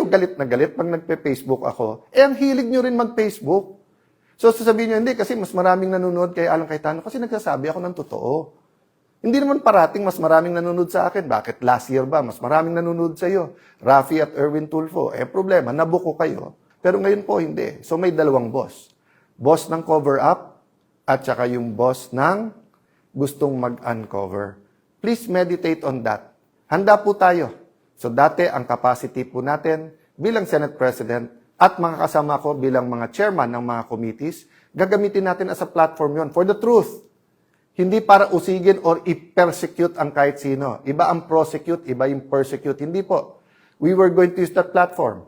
galit na galit pag nagpe-Facebook ako? Eh, ang hilig nyo rin mag-Facebook. So, sasabihin nyo, hindi, kasi mas maraming nanonood kay Alan Cayetano kasi nagsasabi ako ng totoo. Hindi naman parating mas maraming nanonood sa akin. Bakit last year ba? Mas maraming nanonood sa iyo. Rafi at Erwin Tulfo. Eh, problema, nabuko kayo. Pero ngayon po, hindi. So, may dalawang boss. Boss ng cover-up at saka yung boss ng gustong mag-uncover. Please meditate on that. Handa po tayo. So dati, ang capacity po natin bilang Senate President at mga kasama ko bilang mga chairman ng mga committees, gagamitin natin as a platform yon for the truth. Hindi para usigin or i-persecute ang kahit sino. Iba ang prosecute, iba yung persecute. Hindi po. We were going to use that platform.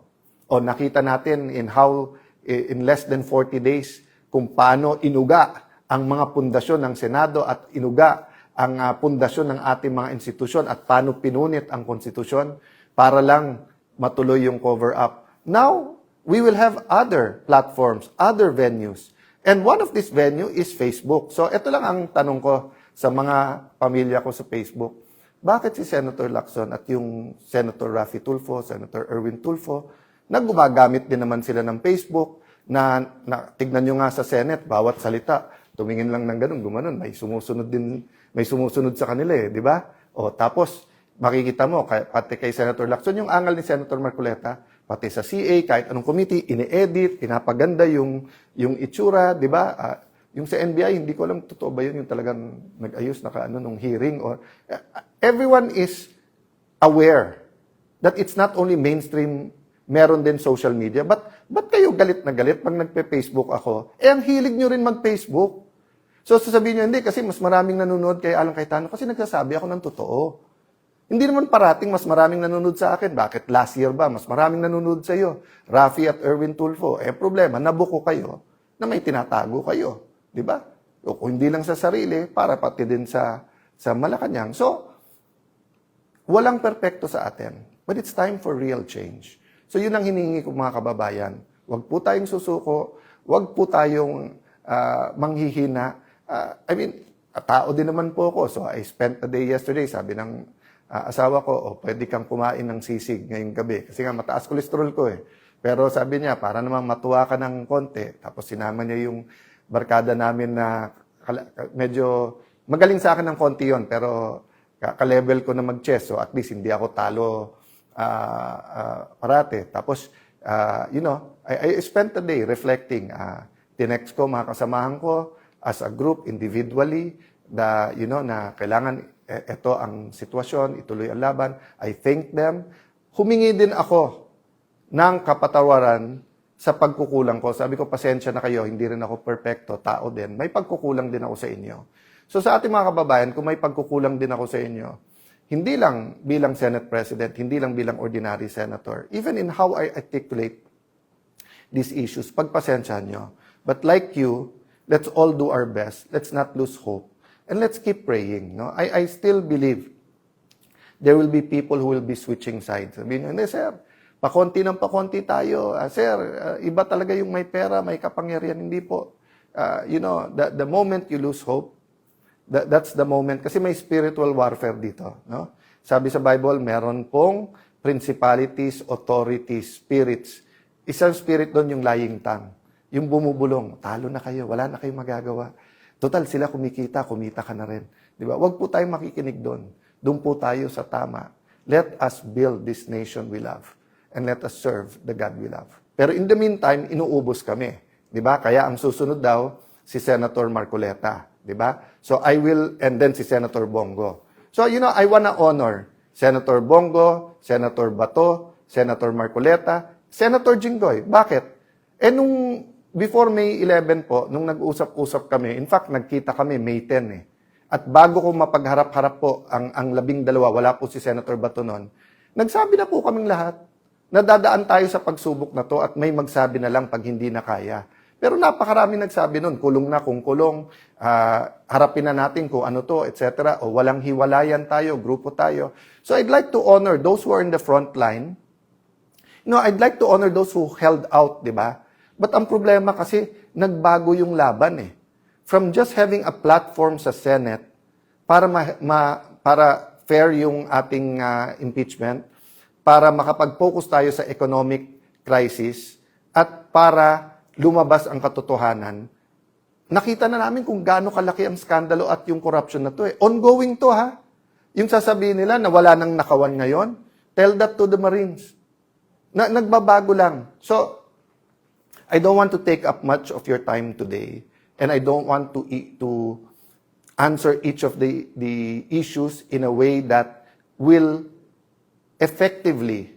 O nakita natin in less than 40 days kung paano inuga ang mga pundasyon ng Senado at inuga ang pundasyon ng ating mga institusyon at paano pinunit ang konstitusyon para lang matuloy yung cover-up. Now, we will have other platforms, other venues. And one of this venue is Facebook. So, ito lang ang tanong ko sa mga pamilya ko sa Facebook. Bakit si Senator Lacson at yung Senator Rafi Tulfo, Senator Erwin Tulfo, gumagamit din naman sila ng Facebook na tignan nyo nga sa Senate, bawat salita, tumingin lang ng ganun, gumanon, may sumusunod sa kanila eh, di ba? O tapos, makikita mo, pati kay Senator Lacson, yung angal ni Senator Marcoleta, pati sa CA, kahit anong committee, ini-edit, pinapaganda yung itsura, di ba? Yung sa NBI, hindi ko alam, totoo ba yun, yung talagang nag-ayos, nung hearing, or everyone is aware that it's not only mainstream, meron din social media, but kayo galit na galit pag nagpe-Facebook ako? Eh, ang hilig nyo rin mag-Facebook. So, sasabihin nyo, hindi, kasi mas maraming nanonood kay Alan Cayetano kasi nagsasabi ako ng totoo. Hindi naman parating mas maraming nanonood sa akin. Bakit last year ba? Mas maraming nanonood sa iyo. Rafi at Erwin Tulfo. Eh, problema, nabuko kayo na may tinatago kayo. Di ba? O kung hindi lang sa sarili, para pati din sa Malacanang. So, walang perpekto sa atin. But it's time for real change. So, yun ang hinihingi ko mga kababayan. Huwag po tayong susuko. Huwag po tayong manghihina. Tao din naman po ako. So, I spent a day yesterday, sabi ng asawa ko, pwede kang kumain ng sisig ngayong gabi. Kasi nga, mataas kolesterol ko eh. Pero sabi niya, para naman matuwa ka ng konti. Tapos sinama niya yung barkada namin na medyo magaling sa akin ng konti yon, pero ka-level ko na mag-chess. So, at least hindi ako talo parate. Tapos, I spent a day reflecting. Tinext ko mga kasamahan ko as a group, individually, na kailangan ito ang sitwasyon, ituloy ang laban. I thank them. Humingi din ako ng kapatawaran sa pagkukulang ko. Sabi ko, pasensya na kayo, hindi rin ako perfecto, tao din. May pagkukulang din ako sa inyo. So sa ating mga kababayan, kung may pagkukulang din ako sa inyo, hindi lang bilang Senate President, hindi lang bilang ordinary senator, even in how I articulate these issues, pagpasensyahan nyo. But like you, let's all do our best. Let's not lose hope. And let's keep praying. No? I still believe there will be people who will be switching sides. Sabihin nyo, hindi sir, pakonti ng pakonti tayo. Sir, iba talaga yung may pera, may kapangyarihan. Hindi po. The moment you lose hope, that's the moment. Kasi may spiritual warfare dito. No? Sabi sa Bible, meron pong principalities, authorities, spirits. Isang spirit doon yung lying tongue. Yung bumubulong, talo na kayo, wala na kayong magagawa. Total, sila kumita ka na rin. Di ba? Huwag po tayong makikinig doon. Doon po tayo sa tama. Let us build this nation we love. And let us serve the God we love. Pero in the meantime, inuubos kami. Di ba? Kaya ang susunod daw, si Senator Marcoleta. Di ba? So I will, and then si Senator Bongo. So, I wanna honor Senator Bongo, Senator Bato, Senator Marcoleta, Senator Jinggoy. Bakit? Before May 11 po, nung nag-usap-usap kami, in fact, nagkita kami May 10 eh. At bago ko mapagharap-harap po ang 12, wala po si Senator Bato noon, nagsabi na po kaming lahat, nadadaan tayo sa pagsubok na to at may magsabi na lang pag hindi na kaya. Pero napakarami nagsabi noon, kulong na kung kulong, harapin na natin kung ano to, etc. O walang hiwalayan tayo, grupo tayo. So I'd like to honor those who are in the front line. I'd like to honor those who held out, di ba? But ang problema kasi, nagbago yung laban eh. From just having a platform sa Senate para fair yung ating impeachment, para makapag-focus tayo sa economic crisis at para lumabas ang katotohanan, nakita na namin kung gaano kalaki ang skandalo at yung corruption na to eh. Ongoing to ha. Yung sasabihin nila na wala nang nakawan ngayon, tell that to the Marines. Nagbabago lang. So, I don't want to take up much of your time today, and I don't want to answer each of the issues in a way that will effectively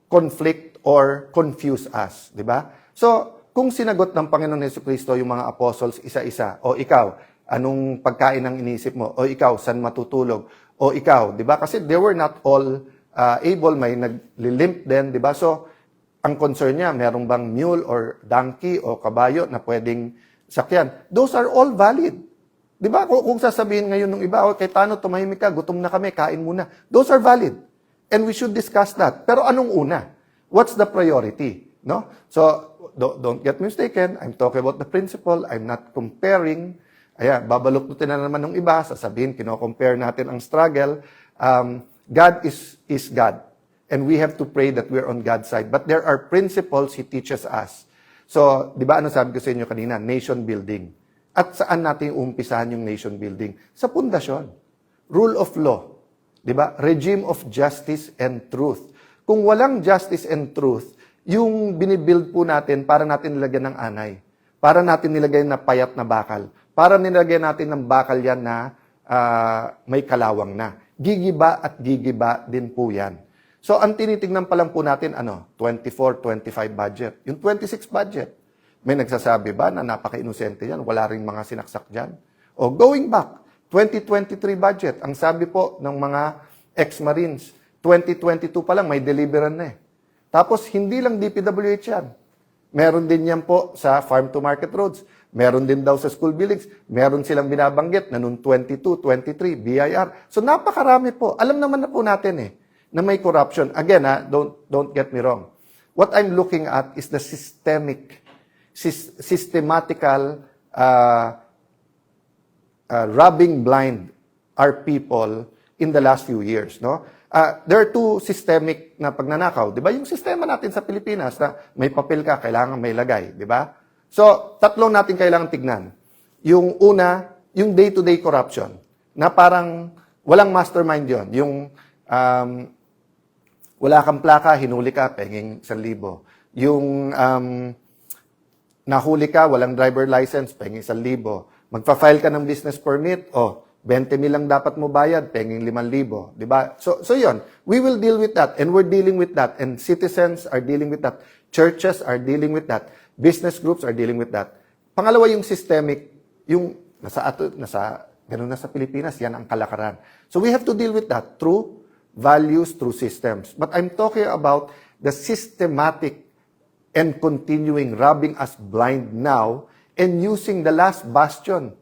conflict or confuse us, di ba? So, kung sinagot ng Panginoon Jesucristo yung mga apostles isa-isa, o ikaw, anong pagkain ang inisip mo? O ikaw, saan matutulog? O ikaw, di ba? Kasi they were not all able, may naglilimp din, di ba? So, ang concern niya, merong bang mule or donkey o kabayo na pwedeng sakyan? Those are all valid. Di ba? Kung sasabihin ngayon ng iba, kay Tano, tumahimik ka, gutom na kami, kain muna. Those are valid. And we should discuss that. Pero anong una? What's the priority? No? So, don't get mistaken. I'm talking about the principle. I'm not comparing. Ayan, babaluktutin na naman ng iba. Sasabihin, kino-compare natin ang struggle. God is God. And we have to pray that we're on God's side. But there are principles He teaches us. So, di ba ano sabi ko sa inyo kanina? Nation building. At saan natin umpisahan yung nation building? Sa pundasyon. Rule of law. Di ba? Regime of justice and truth. Kung walang justice and truth, yung binibuild po natin, para natin nilagyan ng anay. Para natin nilagyan na payat na bakal. Para nilagyan natin ng bakal yan na may kalawang na. Gigiba at gigiba din po yan. So, ang tinitignan pa lang po natin, 24-25 budget. Yung 26 budget. May nagsasabi ba na napaka-inosente yan? Wala ring mga sinaksak dyan? O going back, 2023 budget. Ang sabi po ng mga ex-Marines, 2022 pa lang may deliveran na eh. Tapos, hindi lang DPWH yan. Meron din yan po sa farm-to-market roads. Meron din daw sa school buildings. Meron silang binabanggit na noong 22, 23, BIR. So, napakarami po. Alam naman na po natin eh, na may corruption. Again, don't get me wrong. What I'm looking at is the systematical rubbing blind our people in the last few years. No? There are two systemic na pagnanakaw. Di ba? Yung sistema natin sa Pilipinas na may papel ka, kailangan may lagay. Di ba? So, tatlong natin kailangan tignan. Yung una, yung day-to-day corruption, na parang walang mastermind yon. Yung wala kang plaka, hinuli ka, penging 1,000. Yung nahuli ka, walang driver license, penging 1,000. Magpa-file ka ng business permit, 20,000 lang dapat mo bayad, penging 5,000. Diba? So yun, we will deal with that, and we're dealing with that, and citizens are dealing with that, churches are dealing with that, business groups are dealing with that. Pangalawa, yung systemic, yung ganun na sa Pilipinas, yan ang kalakaran. So we have to deal with that through values, through systems. But I'm talking about the systematic and continuing rubbing us blind now and using the last bastion,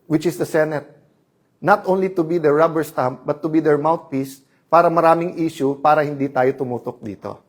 which is the Senate, not only to be the rubber stamp, but to be their mouthpiece para maraming issue para hindi tayo tumutok dito.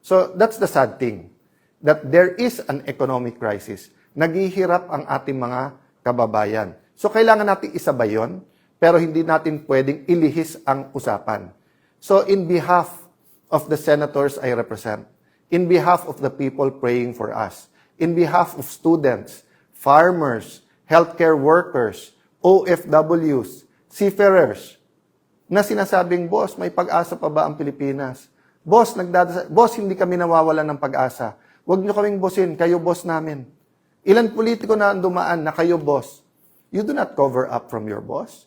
So that's the sad thing, that there is an economic crisis. Naghihirap ang ating mga kababayan. So kailangan natin isabay yun, pero hindi natin pwedeng ilihis ang usapan. So in behalf of the senators I represent, in behalf of the people praying for us, in behalf of students, farmers, healthcare workers, OFWs, seafarers, na sinasabing, boss, may pag-asa pa ba ang Pilipinas? Boss, boss, hindi kami nawawalan ng pag-asa. Huwag niyo kaming bossin, kayo boss namin. Ilan politiko na ang dumaan na kayo boss? You do not cover up from your boss.